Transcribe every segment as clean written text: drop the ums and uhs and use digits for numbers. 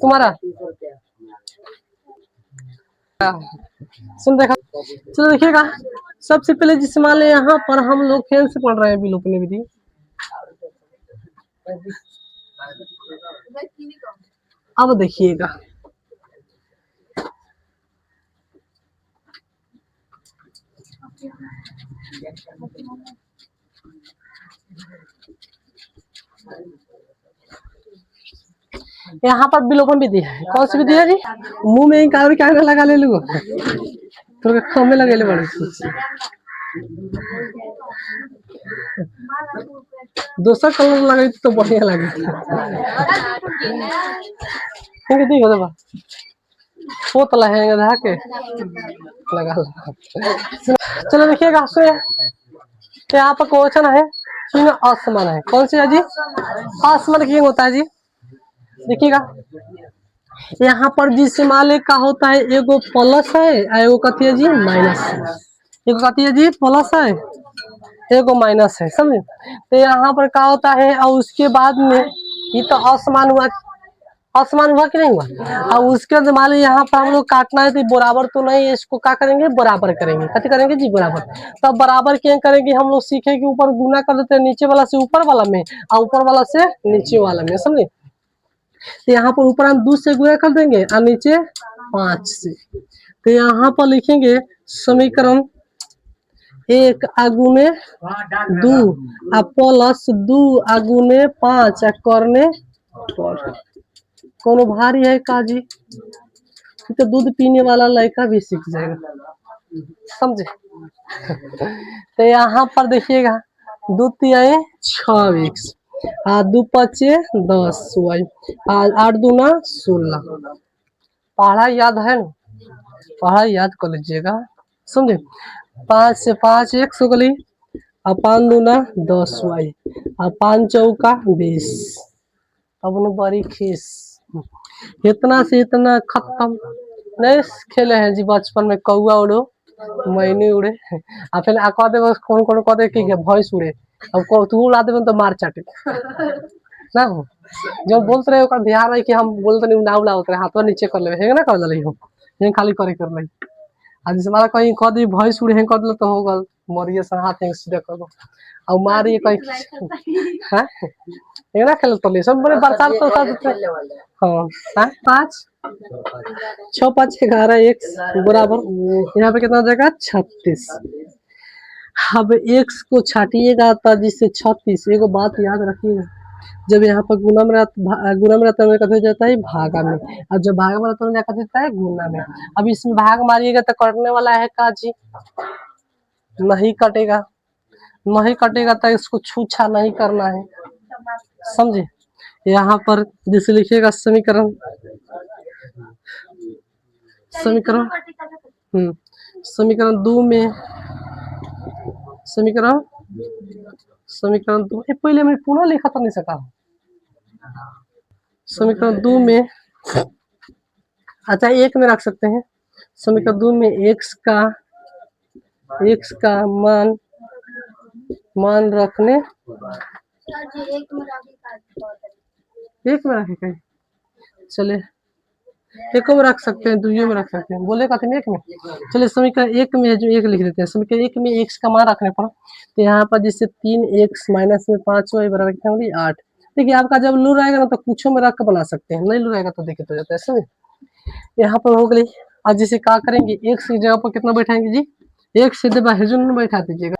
तुम्हारा सुन देखा। चलो देखिएगा, सबसे पहले जिस मान लें यहाँ पर हम लोग फेल से पढ़ रहे हैं विलोपन विधि। अब देखिएगा, यहाँ पर विलोपन विधि है। कौन सी विधि है जी? मुंह में ही कागज क्या लगा ले लू तो खम्मे लगे ले बड़े दूसरा कलर लगे तो बढ़िया लगे। ठीक है वो तो लहेंगे धा के लगा। चलो देखिएगा, यहाँ पर क्वेश्चन है किंग असमान है। कौन सी है जी? असमान किंग होता है जी। देखिएगा, यहाँ पर जिस माले का होता है एगो प्लस है, एगो कथी है जी माइनस। एगो कथी है जी प्लस है, एगो माइनस है, समझे। तो यहाँ पर क्या होता है और उसके बाद में ये तो असमान हुआ, असमान हुआ कि नहीं हुआ। और उसके बाद मान लो यहाँ पर हम लोग काटना है तो बराबर तो नहीं है, इसको क्या करेंगे बराबर करेंगे। कथी करेंगे जी बराबर। तब बराबर क्या करेंगे हम लोग सीखे कि ऊपर गुना कर देते हैं नीचे वाला से ऊपर वाला में और ऊपर वाला से नीचे वाला में, समझे। तो यहाँ पर ऊपर हम 2 से गुना कर देंगे और नीचे 5 से। तो यहाँ पर लिखेंगे समीकरण 1 आगुने 2 प्लस 2 आगुने 5 करने कोनो भारी है काजी, तो दूध पीने वाला लड़का भी सीख जाएगा, समझे। तो यहाँ पर देखिएगा 2 तिहाई 6x 2 पचे 10 y 8 दूना 16। पढ़ा याद है ना, पढ़ा याद कर लीजिएगा, समझे। 5 से 5 1 हो गई और 5 दूना 10 y और 5 चौका 20। अब न बड़ी खीस, इतना से इतना खत्म नहीं खेले हैं जी बचपन में। कौआ उड़ो मैंने उड़े आ फिर कह दे कौन कौन कह दे कि भैंस उड़े, अब तू उड़ा दे तो मार चाटे ना हो। जो बोलते रहे ध्यान है कि हम बोलते नहीं ना उड़ा होते हाथ नीचे कर ले है ना कर दे हो खाली करे कर ले। आज हमारा कहीं कह दी भैंस उड़े हैं कर दे तो होगा मरिए से हाथ सीधा कर दो और मारिए कहीं है ना खेल तो ले सब बड़े बरसात तो हाँ 5 6 5 11 x बराबर यहाँ पे कितना हो जाएगा 36। अब x को छाटिएगा तो जिससे 36। एगो बात याद रखिएगा, जब यहाँ पर गुना में रहता है हो जाता है भागा में, और जब भागा में रहता है जाता है गुना में। अब इसमें भाग मारिएगा तो कटने वाला है काजी, नहीं कटेगा, नहीं कटेगा तो इसको छूछा नहीं करना है, समझे। यहाँ पर जैसे लिखिएगा समीकरण समीकरण समीकरण 2 में समीकरण 2 पहले मैं पुनः लिखा तो नहीं सका। समीकरण 2 में अच्छा 1 में रख सकते हैं। समीकरण 2 में x का मान रखने 1 में रखे कहीं चले 1 में रख सकते हैं, 2 में रख सकते हैं, बोले कहते हैं 1 में। चलिए समीकरण 1 में जो 1 लिख देते हैं। समीकरण 1 में x का मान रखने पर तो यहाँ पर जिससे 3x माइनस में 5y बराबर कितना होगी 8। देखिए आपका जब लू रहेगा ना तो कुछ में रख बना सकते हैं, नहीं लू रहेगा तो दिक्कत हो जाता है, समझे। यहाँ पर हो गई। आज जैसे क्या करेंगे x की जगह पर कितना बैठाएंगे जी, x सीधे बाहर में बैठा दीजिएगा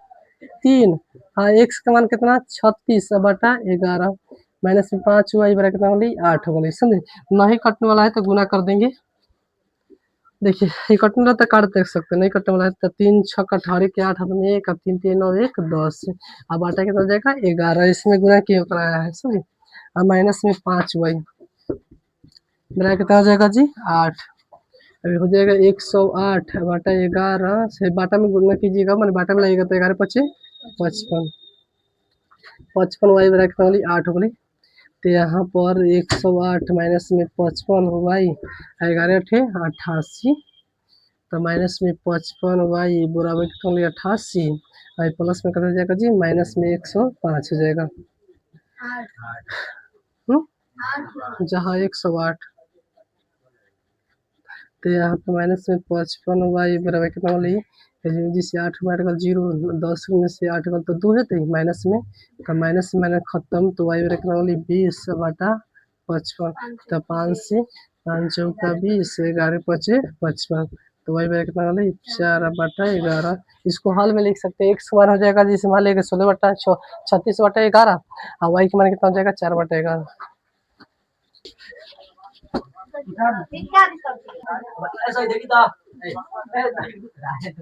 3। हाँ x का मान कितना 36/11 माइनस में 5y बराबर कितना होगी 8 हो गई, समझे। नहीं कटने वाला है तो गुना कर देंगे। देखिए ये कटने वाला तो काट देख सकते, नहीं कटने वाला है तो 3 6 18 के 8 में 1 और 3 3 और 1 10। अब आटा कितना जाएगा 11, इसमें गुना किया कराया है, समझे। और माइनस में 5y बराबर कितना हो जाएगा जी 8। अभी हो जाएगा 108 बाटा 11 से बाटा में गुना कीजिएगा, मैंने बाटा में लगेगा तो 11 5 55 55y बराबर कितना होगी 8 हो गई। तो यहाँ पर 108 माइनस में 55 y 11 थे 88 तो माइनस में 55y बराबर कितना होगी 88 और प्लस में कितना हो जाएगा जी माइनस में 105 हो जाएगा। जहाँ 108 तो यहाँ पे माइनस में 55y बराबर कितना बोलिए, जिससे 8 बराबर 0, 10 में से 8 गल तो 2 है, तो माइनस में का माइनस माइनस खत्म, तो y बराबर कितना बोलिए 20/55, तो 5 से 5 चौका 20, 11 पचे 55, तो y बराबर कितना बोलिए 4/11। इसको हल में लिख सकते हैं, x का मान हो जाएगा जिसे मान लेगा 16/36/11 और y का मान कितना हो जाएगा 4/11।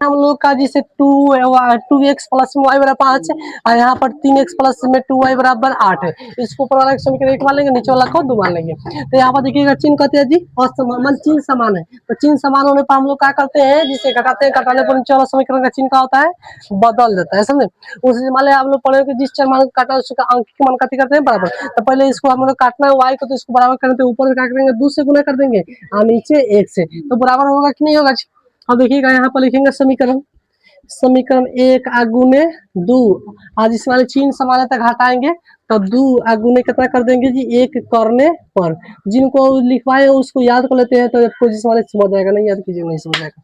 हम लोग का जैसे 2x प्लस में y बराबर 5 और यहाँ पर 3x प्लस में 2y बराबर 8 है। इसको ऊपर वाला समीकरण 1 मान लेंगे, नीचे वाला को 2 मान लेंगे। तो यहाँ पर देखिएगा चिन्ह कहते हैं जी असमान, चिन्ह समान है, तो चिन्ह समान होने पर हम लोग क्या करते हैं, जिसे घटाते हैं, घटाने पर नीचे वाला समीकरण का चिन्ह क्या होता है, बदल देता है, समझे। उसी मान लिया आप लोग पढ़े कि जिस चार मान काटा उसका अंक के मान कथी करते हैं बराबर, तो पहले इसको हम लोग काटना है y को, तो इसको बराबर करते हैं, ऊपर क्या करेंगे 2 से गुना कर देंगे और नीचे 1 से, तो बराबर होगा कि नहीं होगा। अब देखिएगा यहाँ पर लिखेंगे समीकरण, समीकरण 1 गुने 2, आज इस वाले चिन्ह समान तक घटाएंगे तो 2 गुने कितना कर देंगे जी 1 करने पर। जिनको लिखवाए उसको याद कर लेते हैं, तो आपको जिस वाले समझ आएगा, नहीं याद कीजिएगा नहीं समझ आएगा।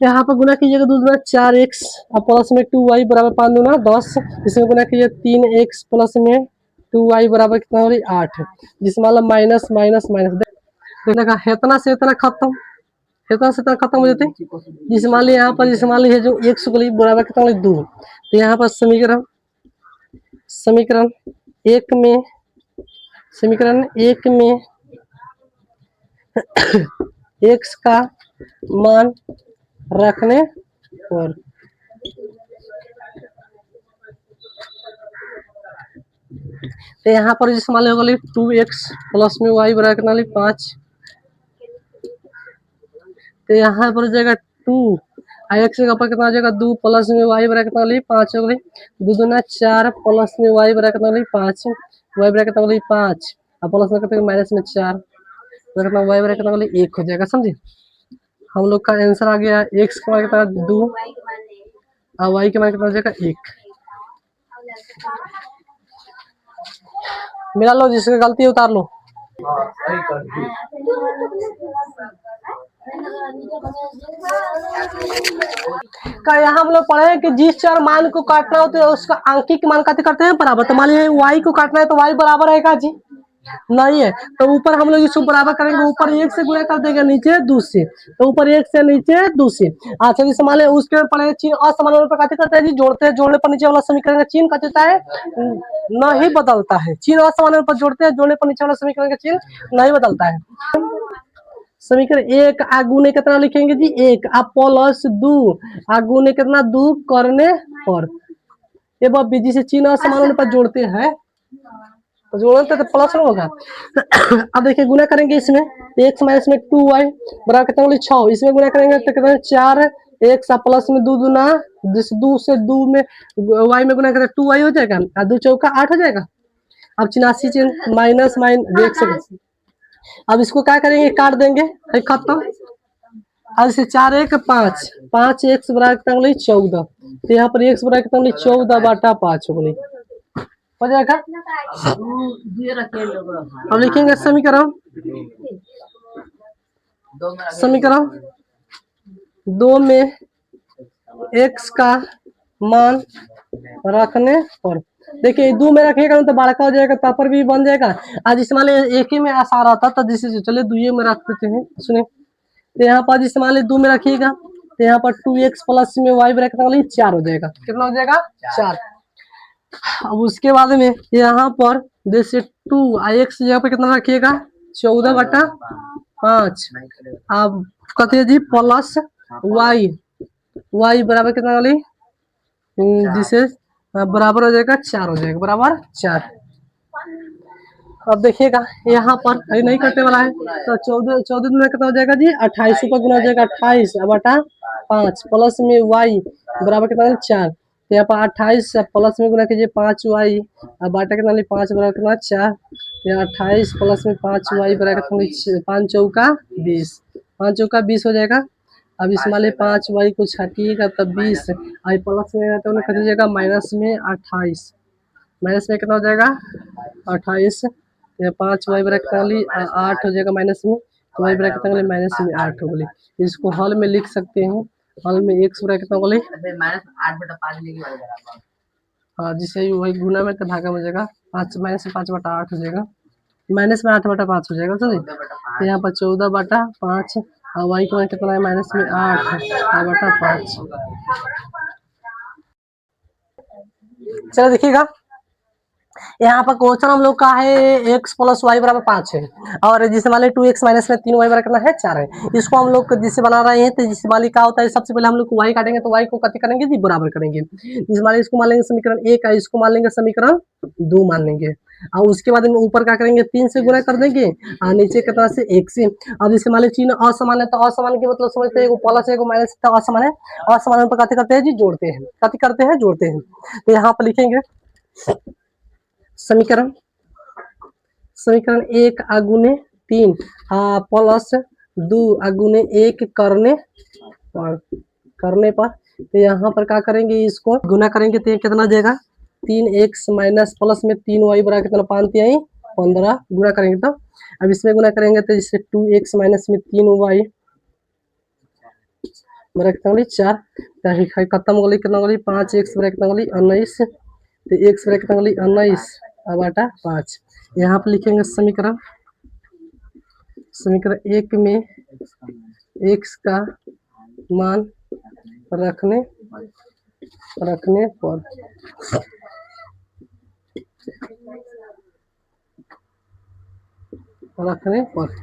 यहाँ पर गुना कीजिएगा 2 दूना 4x और प्लस में 2y बराबर 5 दूना 10, इसमें गुना कीजिए 3x प्लस में 2y बराबर कितना हो रही 8, जिसमें मतलब माइनस माइनस माइनस देखा, इतना से इतना खत्म, इतना से इतना खत्म हो जाते। जिस मान ली यहाँ पर, जिस मान ली है जो 1 बराबर कितना 2, तो यहाँ पर समीकरण समीकरण 1 में समीकरण 1 में x का मान रखने पर तो यहाँ पर जिस मान ली 2x प्लस में y बराबर कितना 5, तो यहाँ पर जाएगा 2 x का ऊपर कितना आ जाएगा 2 प्लस में y बराबर कितना 5 हो गई, 2 दूना 4 प्लस में y बराबर कितना 5, y बराबर कितना 5 और प्लस में कितना माइनस में 4, तो कितना y बराबर कितना 1 हो जाएगा, समझे। हम लोग का आंसर आ गया, x का मान कितना 2 और y का मान कितना हो जाएगा 1। मिला लो, जिसकी गलती है उतार लो। का यहाँ हम लोग पढ़े कि जिस चार मान को काटना होता है उसका आंकिक मान काटे करते हैं बराबर, तो मान लीजिए y को काटना है तो y बराबर है का जी नहीं है, तो ऊपर हम लोग इसको बराबर करेंगे, ऊपर 1 से गुणा कर देंगे, नीचे 2 से, तो ऊपर 1 से नीचे 2 से। अच्छा जैसे मान लीजिए उसके पढ़े चिन्ह असमान होने पर काटे करते हैं जी, जोड़ते हैं, जोड़ने पर नीचे वाला समीकरण का चिन्ह कहता है नहीं बदलता है, चिन्ह असमान होने पर जोड़ते हैं, जोड़ने पर नीचे वाला समीकरण का चिन्ह नहीं बदलता है। समीकरण 1 गुने कितना लिखेंगे जी 1 प्लस 2 गुने कितना 2 करने पर, ये बात जिसे चिन्ह समान होने पर जोड़ते हैं, तो जोड़ते तो प्लस होगा। अब देखिए गुना करेंगे इसमें, x माइनस में 2y बराबर कितना बोले 6, इसमें गुना करेंगे तो कितना 4 x प्लस में 2 दूना 2 से 2 में y में गुना करें 2y हो जाएगा और 2 चौका 8 हो जाएगा। अब 84 माइनस देख सकते, अब इसको क्या करेंगे काट देंगे, खत्म। अब इसे 4 1 5 5 x बराबर कितना बोले 14, तो यहाँ पर x बराबर कितना बोले 14/5 हो गई, हो जाएगा। अब लिखेंगे समीकरण समीकरण 2 में x का मान रखने पर, देखिए 2 में रखिएगा तो बड़ा हो जाएगा, तो पर भी बन जाएगा। आज इस मान लीजिए एक ही में आसार आता था, जिससे चलिए 2 में रख देते हैं, सुने। तो यहाँ पर जिस मान लीजिए 2 में रखिएगा तो यहाँ पर 2x प्लस में y बराबर कितना 4 हो जाएगा, कितना हो जाएगा 4। अब उसके बाद में यहाँ पर जैसे 2 x जगह पे कितना रखिएगा 14/5, अब कहते हैं जी प्लस y बराबर कितना वाली, जिसे बराबर हो जाएगा 4 हो जाएगा, बराबर 4। अब देखिएगा यहाँ पर नहीं कटने वाला है, तो 14 में कितना हो जाएगा जी 28 ऊपर गुना हो जाएगा 28/5 प्लस में y बराबर कितना 4, तो यहाँ पर 28 प्लस में गुना कीजिए 5y बाटा कितना 5 बराबर कितना 4, यहाँ 28 प्लस में 5y बराबर कितना 5 चौका 20, 5 चौका 20 हो जाएगा। अब इस मान 5y को छाटिएगा तब 20 आई प्लस में तो कट जाएगा माइनस में 28, माइनस में कितना हो जाएगा 28, 5y बराबर कितना 8 हो जाएगा माइनस में, तो y बराबर कितना माइनस में 8 हो गई। इसको हल में लिख सकते हैं, हल में x बराबर कितना बोले -8/5 हाँ, जिसे वही गुना में तो भागा हो जाएगा, 5 माइनस 5/8 हो जाएगा, माइनस में 8/5 हो जाएगा। समझे, तो यहाँ पर 14/5 और y को कितना है माइनस में 8/5। चलो देखिएगा, यहाँ पर क्वेश्चन हम लोग का है x प्लस वाई बराबर 5 है, और जिसे मान ली 2x माइनस में 3y बराबर कितना है 4 है। इसको हम लोग जिसे बना रहे हैं, तो जिसे मान ली क्या होता है, सबसे पहले हम लोग y काटेंगे तो y को कति करेंगे जी, बराबर करेंगे। जिसे मान ली इसको मान लेंगे समीकरण 1 है, इसको मान लेंगे समीकरण 2 मान लेंगे, और उसके बाद में ऊपर क्या करेंगे 3 से गुणा कर देंगे, और नीचे कितना से 1 से। अब जैसे मान ली चिन्ह असमान है, तो असमान के मतलब समझते हैं, प्लस है माइनस, तो असमान है, असमान पर कति करते हैं जी, जोड़ते हैं, कति करते हैं जोड़ते हैं। तो यहाँ पर लिखेंगे समीकरण 1 गुने 3 प्लस 2 गुने 1 करने पर, तो यहाँ पर क्या करेंगे, इसको गुना करेंगे तो कितना देगा 3x माइनस प्लस में 3y बराबर कितना 5×3=15 गुना करेंगे। तो अब इसमें गुना करेंगे तो जैसे 2x माइनस में 3y बराबर कितना 4, तो खत्म हो गई, कितना हो गई 5x बराबर कितना हो गई 19, तो x बराबर कितना हो गई 19/5। यहाँ पर लिखेंगे समीकरण 1 में x का मान रखने पर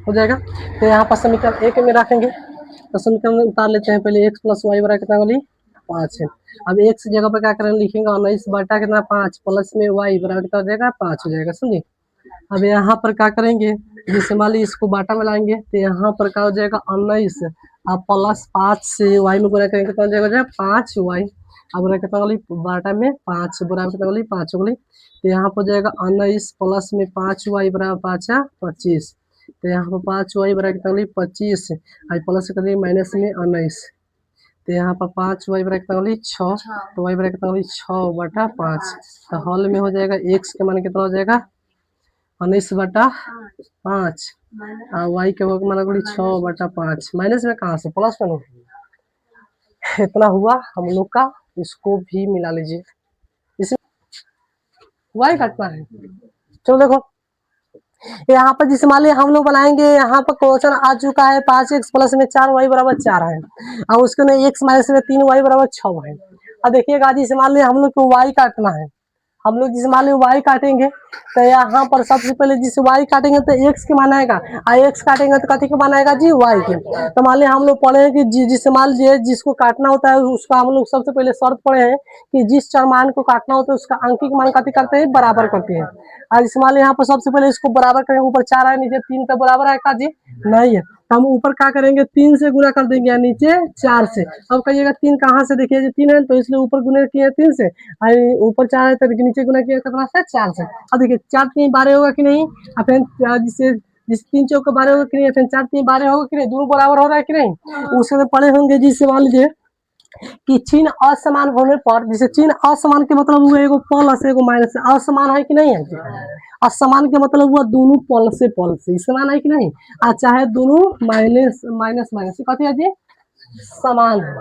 हो जाएगा। तो यहाँ पर समीकरण 1 में रखेंगे, तो समीकरण में उतार लेते हैं पहले x प्लस वाई बराबर कितना बोली 5 है। अब x जगह पर क्या करेंगे, लिखेंगे 19 बटा कितना 5 प्लस में y बराबर कितना हो जाएगा 5 हो जाएगा। समझे, अब यहाँ पर क्या करेंगे, जैसे मान ली इसको बाटा में लाएंगे, तो यहाँ पर क्या हो जाएगा 19 अब प्लस 5 से y में गुणा करेंगे कितना हो जाएगा 5y, अब कितना होगी बाटा में 5 बराबर कितना होगी 5 होगी। तो यहाँ पर जाएगा 19 प्लस में 5y बराबर 5 25, तो यहाँ पर 5y बराबर कितना होगी 25, आज प्लस करिए माइनस में 19, तो यहाँ पर 5y बराबर कितना होगी 6, तो y बराबर कितना होगी 6/5, तो हल में हो जाएगा x के मान कितना हो जाएगा 19/5 और y के मान होगी 6/5, माइनस में कहाँ से प्लस में इतना हुआ हम लोग का, इसको भी मिला लीजिए, इसमें y काटना है। चलो देखो, यहाँ पर जिस मान ली हम लोग बनाएंगे, यहाँ पर क्वेश्चन आ चुका है 5x प्लस में 4y बराबर 4 है, और उसके में x माइनस में 3y बराबर 6 है। अब देखिएगा जिस मान ली हम लोग को y काटना है, हम लोग जिस मान ली y काटेंगे, तो यहाँ पर सबसे पहले जिस y काटेंगे तो x के मान आएगा, और x काटेंगे तो कथी के मान आएगा जी y के। तो मान ली हम लोग पढ़े हैं कि जिस मान लीजिए जिसको काटना होता है उसका हम लोग सबसे पहले शर्त पढ़े हैं कि जिस चार मान को काटना होता है उसका अंकिक मान कथी करते हैं बराबर करते हैं। और इस मान ली यहाँ पर सबसे पहले इसको बराबर करेंगे, ऊपर 4 है नीचे 3 तो बराबर है का जी नहीं है, तो हम ऊपर क्या करेंगे 3 से गुना कर देंगे, नीचे 4 से। अब कहिएगा 3 कहाँ से, देखिए 3 है तो इसलिए ऊपर गुना किया 3 से, ऊपर 4 है तो नीचे गुना किया कितना से 4 से। अब देखिए 4 3 12 होगा कि नहीं, फिर जिससे जिस 3 चौक 12 होगा कि नहीं, फिर 4 3 12 होगा कि नहीं, दोनों बराबर हो रहा है कि नहीं, उसके तो पढ़े होंगे जिससे मान लीजिए कि चिन्ह असमान होने पर, जैसे चिन्ह असमान के मतलब हुआ एगो प्लस एगो माइनस, असमान है कि नहीं है, असमान के मतलब हुआ दोनों पल से समान है कि नहीं, चाहे दोनों माइनस माइनस माइनस कथी है जी समान है।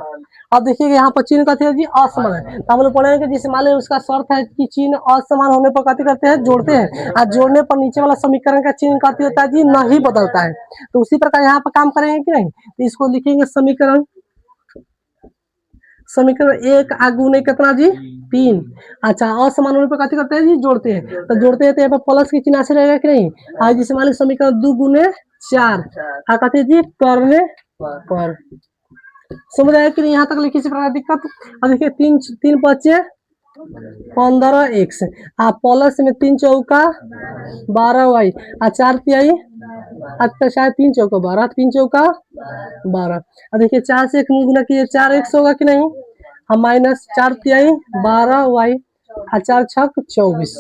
अब देखिए यहाँ पर चिन्ह कथी है जी असमान है, तो हम लोग पढ़ेंगे जिसे मान लीजिए उसका शर्त है कि चिन्ह असमान होने पर कथी करते हैं जोड़ते हैं, और जोड़ने पर नीचे वाला समीकरण का चिन्ह कथी होता है जी नहीं बदलता है। तो उसी प्रकार यहाँ पर काम करेंगे कि नहीं, तो इसको लिखेंगे समीकरण 1 गुने कितना जी 3, अच्छा असमान होने पर कथी करते हैं जी जोड़ते हैं, तो जोड़ते हैं तो यहाँ पर प्लस की चिन्ह से रहेगा कि नहीं, आज जिसे मान लीजिए समीकरण 2 गुने 4 कहते जी करने पर, समझ आया कि नहीं, यहाँ तक लिखी से प्रकार दिक्कत। अब देखिए 3 बचे 15x, प्लस में 3 चौका 12y, 4 तिहाई, अच्छा शायद 3 चौका 12, 3 चौका 12, अब देखिए 4 से 1 गुना किए 4x होगा कि नहीं, हम माइनस 4 तिहाई 12y, 4 छक 24।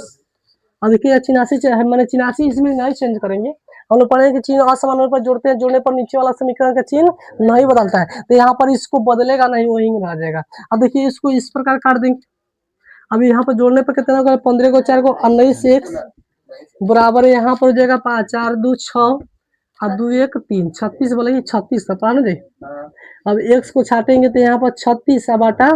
अब देखिए 84 मैंने 84 इसमें नहीं चेंज करेंगे, हम लोग पढ़ेंगे कि चिन्ह असमान पर जोड़ते हैं, जोड़ने पर नीचे वाला समीकरण का चिन्ह नहीं बदलता है, तो यहाँ पर इसको बदलेगा नहीं, वही रह जाएगा। अब देखिए इसको इस प्रकार काट देंगे, अभी यहाँ पर जोड़ने पर कितना होगा 15 को 4 को 19 से 1 बराबर यहाँ पर हो जाएगा 5 4 2 6, और 2 1 3 36 बोलेंगे 36 का पढ़ा ना दे। अब x को छाटेंगे तो यहाँ पर 36 बाटा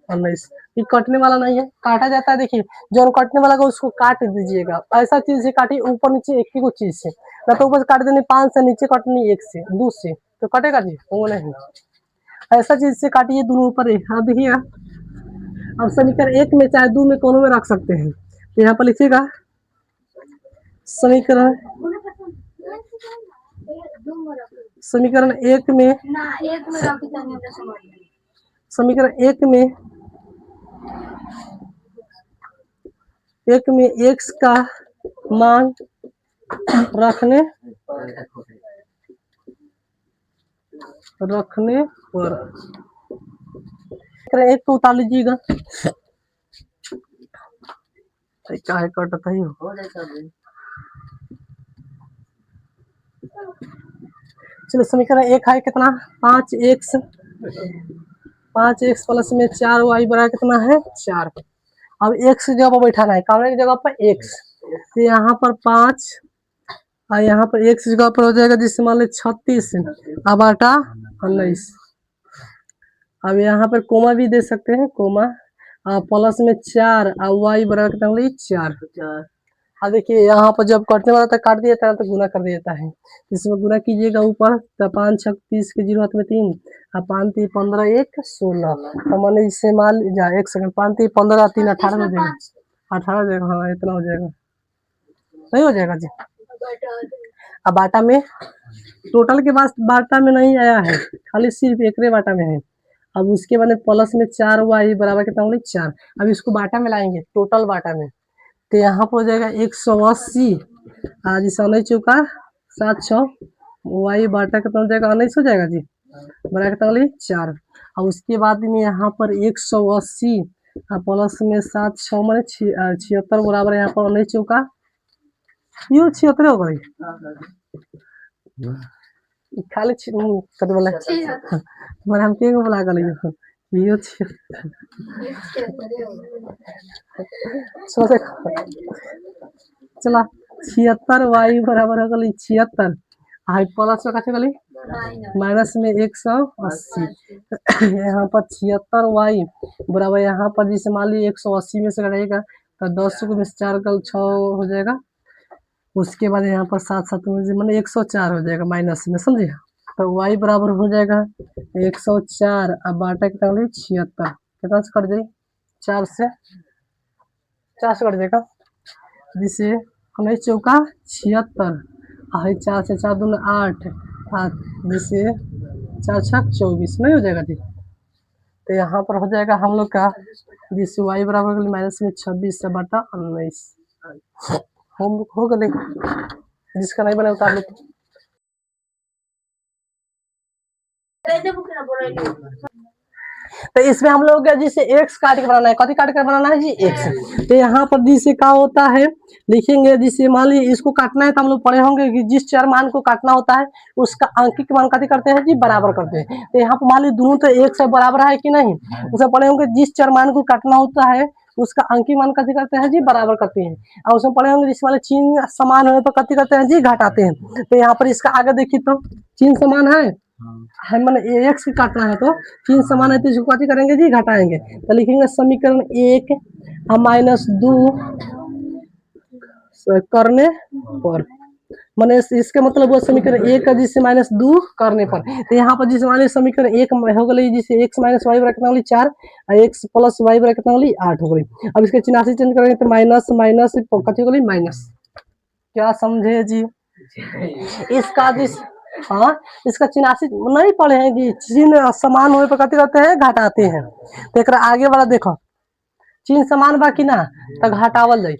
19। ये कटने वाला नहीं है, काटा जाता है। देखिए जो कटने वाला का उसको काट दीजिएगा, ऐसा चीज से काटिए ऊपर नीचे एक ही को चीज से, ना तो ऊपर से काट देनी 5 से, नीचे कटनी 1 से 2 से, तो कटेगा जी वो नहीं। ऐसा चीज से काटिए दोनों ऊपर एक। हाँ देखिएगा, अब समीकरण 1 में चाहे 2 में कोनो में रख सकते हैं। तो यहाँ पर लिखिएगा समीकरण समीकरण 1 में समीकरण 1 में x का मान रखने पर एक को उतार लीजिएगा। क्या कटता ही हो। चलो समीकरण 1 है कितना 5x प्लस में 4y बराबर कितना है 4। अब x की जगह पर बैठाना है, कामने की जगह पर x, तो यहाँ पर 5 और यहाँ पर x की जगह पर हो जाएगा जिससे मान लो 36 अब आटा 19। अब यहाँ पर कोमा भी दे सकते हैं, कोमा प्लस में 4 और y बराबर कितना होगी 4। अब देखिए यहाँ पर जब कटने वाला था काट दिया था तो गुना कर देता है, इसमें गुना कीजिएगा ऊपर तो 5 6 30 के 0 हाथ में 3 और 5 3 15 1 16। तो मैंने इससे मान जा 1 सेकंड 5 3 15 3 18 हो जाएगा, 18 हो जाएगा। हाँ इतना हो जाएगा, नहीं हो जाएगा जी। अब बाटा में टोटल के पास बाटा में नहीं आया है, खाली सिर्फ एकरे बाटा में है। अब उसके बाद प्लस में 4y बराबर कितना होगा 4। अब इसको बाटा में लाएंगे टोटल बाटा में, तो यहाँ पर हो जाएगा 180 आज इस 19 चौका 7 6 y बाटा कितना हो जाएगा 19 हो जाएगा जी, बराबर कितना होगा 4। और उसके बाद में यहाँ पर 180 प्लस में 7 6 मैंने 76 बराबर यहाँ पर 19 चौका यो 76 हो गई खाली कत बोला तुम्हारे हम के बोला गल यो चला 76y बराबर हो गई 76 हाई प्लस में कैसे गली माइनस में 180। यहाँ पर 76y बराबर यहाँ पर जिसे मान ली 180 में से घटाएगा तो 10 को में 4 कल 6 हो जाएगा। उसके बाद यहाँ पर 7 7 मतलब 104 हो जाएगा माइनस में, समझे। तो y बराबर हो जाएगा 104 अब बाटा कितना 76 कितना से कट जाए 4 से कट जाएगा जिसे हमें चौका 76 है 4 से 4 दूनी 8 जिसे 4 6 24 नहीं हो जाएगा जी। तो यहाँ पर हो जाएगा हम लोग का जिससे y बराबर माइनस में 26 से बटा 19 हो गए। जिसका नहीं बना उतार लेते। तो इसमें हम लोग जिसे x काट के बनाना है, कथी काट कर बनाना है जी x। तो यहाँ पर जिसे क्या होता है लिखेंगे, जिसे मान लीजिए इसको काटना है तो हम लोग पढ़े होंगे कि जिस चर मान को काटना होता है उसका अंकिक मान कथी करते हैं जी बराबर करते हैं। तो यहाँ पर मान लीजिए दोनों तो एक से बराबर है कि नहीं, उसे पढ़े होंगे जिस चर मान को काटना होता है उसका अंकिक मान कथी करते हैं जी बराबर करते हैं। और उसमें पढ़े होंगे जिस वाले चिन्ह समान होने पर कथी करते हैं जी घटाते हैं। तो यहाँ पर इसका आगे देखिए तो चिन्ह समान है मैंने एक्स काटना है तो चिन्ह समान है तो इसको कथी करेंगे जी घटाएंगे। तो लिखेंगे समीकरण 1 माइनस 2 करने पर, मैंने इसके मतलब वो समीकरण 1 का जिससे माइनस 2 करने पर। तो यहाँ पर जिस मान समीकरण 1 हो गई जिससे x माइनस वाई बराबर कितना होगी 4 और x प्लस वाई बराबर कितना होगी 8 हो गई। अब इसके चिन्ह चेंज करेंगे तो माइनस माइनस कथी हो गई माइनस। क्या समझे जी इसका जिस हाँ इसका चिन्हासी नहीं पढ़े हैं कि चिन्ह समान होने पर कथी करते हैं घटाते हैं। तो एक आगे वाला देखो चिन्ह समान बाकी ना तो घटावल जाए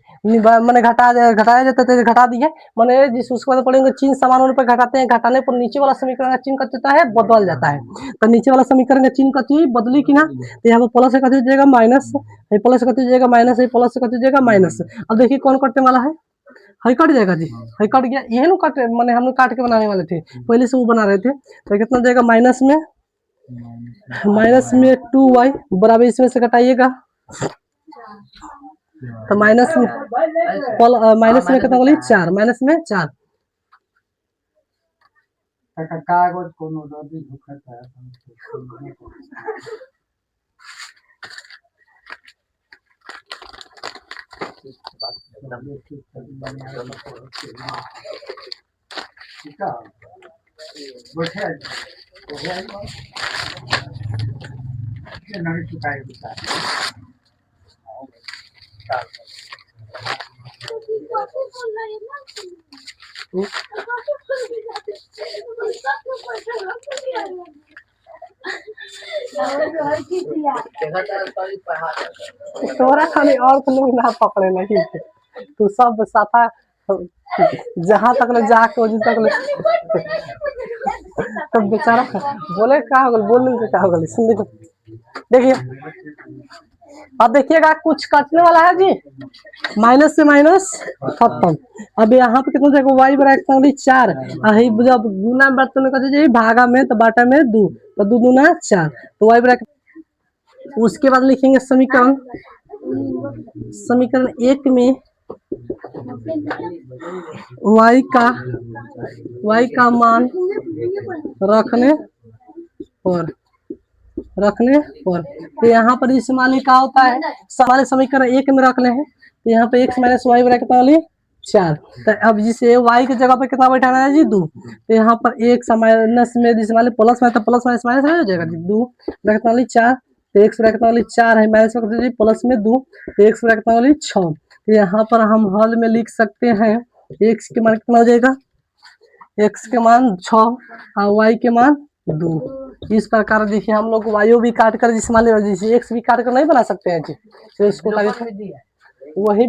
मैंने घटाया जाता है घटा दिए मैंने जिस उसके बाद पढ़ेंगे चिन्ह समान होने पर घटाते हैं, घटाने पर नीचे वाला समीकरण का चिन्ह कथी होता है बदल जाता है। तो नीचे वाला समीकरण का चिन्ह कथी बदली कि ना, तो यहाँ पर प्लस से कथी हो जाएगा माइनस, प्लस से कथी हो जाएगा माइनस, प्लस से कथी हो जाएगा माइनस। अब देखिए कौन कटने वाला है कट जाएगा जी, कट गया ये ना कट मैंने हम लोग काट के बनाने वाले थे पहले से वो बना रहे थे। तो कितना हो जाएगा माइनस में 2y बराबर इसमें से घटाइएगा तो माइनस में कितना बोली 4 माइनस में 4 कागज कोनो रद्दी दुखता है ठीक है बैठे नहीं चुकाए तोरा खाली और तो लोग ना पकड़े नहीं तू सब साथा जहाँ तक ले जाके जिस तक ले तो बेचारा बोले क्या हो गल बोलने से क्या हो गल सुन देखो देखिए अब देखिएगा कुछ कटने वाला है जी माइनस से माइनस खत्म। अब यहाँ पे कितना देखो वाई बराबर 4 जब गुना बर्तन में कहते भागा में तो बाटा में 2 तो 2 दूना 4 तो वाई बराबर उसके बाद लिखेंगे समीकरण समीकरण 1 में y का मान रखने पर तो यहाँ पर इस मान क्या होता है हमारे समीकरण 1 में रख ले हैं तो यहाँ पे x माइनस वाई बराबर कितना वाली 4 तो अब जिसे y की जगह पे कितना बैठाना है जी 2 तो यहाँ पर x माइनस में जिस मान प्लस में तो प्लस माइनस माइनस हो जाएगा जी 2 ब्रैकेट वाली 4 तो x ब्रैकेट वाली 4 है माइनस में प्लस में 2 तो x ब्रैकेट वाली 6 तो यहाँ पर हम हल में लिख सकते हैं x के मान कितना हो जाएगा x के मान 6 और y के मान 2। इस प्रकार देखिए हम लोग वायु भी काट कर जिस मान जिसे x भी काट कर नहीं बना सकते हैं जी तो इसको वही